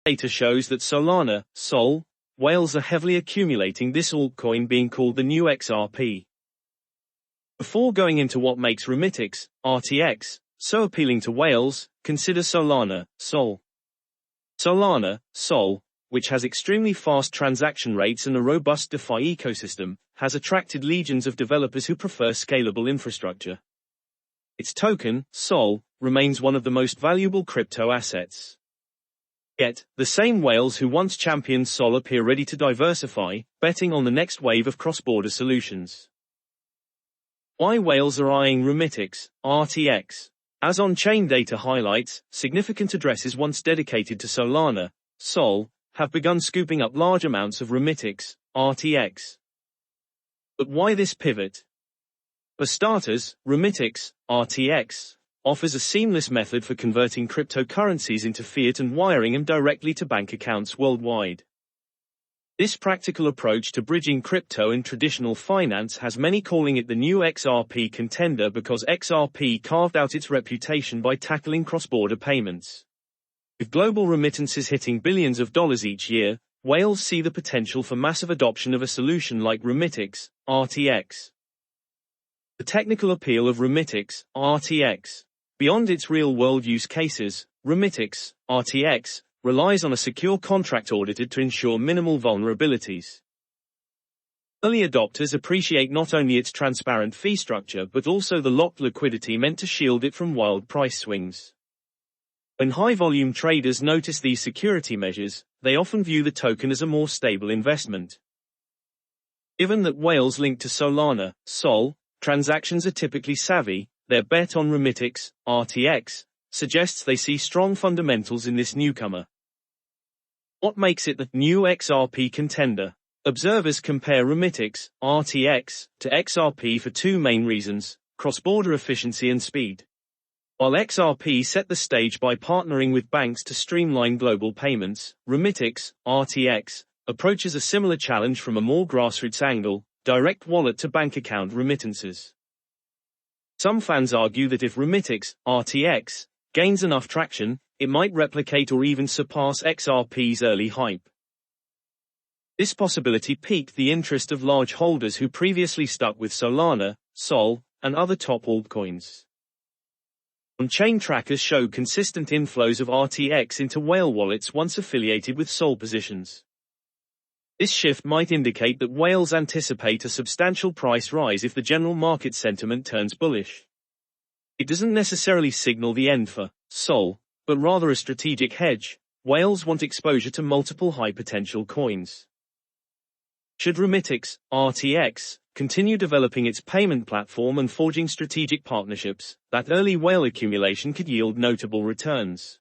Data shows that Solana, Sol, whales are heavily accumulating this altcoin being called the new XRP. Before going into what makes Remitix, RTX, so appealing to whales, consider Solana, Sol. Solana, Sol, which has extremely fast transaction rates and a robust DeFi ecosystem, has attracted legions of developers who prefer scalable infrastructure. Its token, Sol, remains one of the most valuable crypto assets. Yet, the same whales who once championed Sol appear ready to diversify, betting on the next wave of cross-border solutions. Why whales are eyeing Remitix, RTX? As on-chain data highlights, significant addresses once dedicated to Solana, Sol, have begun scooping up large amounts of Remitix, RTX. But why this pivot? For starters, Remitix, RTX, offers a seamless method for converting cryptocurrencies into fiat and wiring them directly to bank accounts worldwide. This practical approach to bridging crypto and traditional finance has many calling it the new XRP contender because XRP carved out its reputation by tackling cross-border payments. With global remittances hitting billions of dollars each year, whales see the potential for massive adoption of a solution like Remitix, RTX. The technical appeal of Remitix, RTX. Beyond its real-world use cases, Remitix, RTX, relies on a secure contract audited to ensure minimal vulnerabilities. Early adopters appreciate not only its transparent fee structure but also the locked liquidity meant to shield it from wild price swings. When high-volume traders notice these security measures, they often view the token as a more stable investment. Given that whales linked to Solana, Sol, transactions are typically savvy, their bet on Remitix, RTX, suggests they see strong fundamentals in this newcomer. What makes it the new XRP contender? Observers compare Remitix, RTX, to XRP for two main reasons: cross-border efficiency and speed. While XRP set the stage by partnering with banks to streamline global payments, Remitix, RTX, approaches a similar challenge from a more grassroots angle: direct wallet-to-bank account remittances. Some fans argue that if Remitix, RTX, gains enough traction, it might replicate or even surpass XRP's early hype. This possibility piqued the interest of large holders who previously stuck with Solana, Sol, and other top altcoins. On-chain trackers show consistent inflows of RTX into whale wallets once affiliated with Sol positions. This shift might indicate that whales anticipate a substantial price rise if the general market sentiment turns bullish. It doesn't necessarily signal the end for Sol, but rather a strategic hedge. Whales want exposure to multiple high-potential coins. Should Remitix, RTX, continue developing its payment platform and forging strategic partnerships, that early whale accumulation could yield notable returns.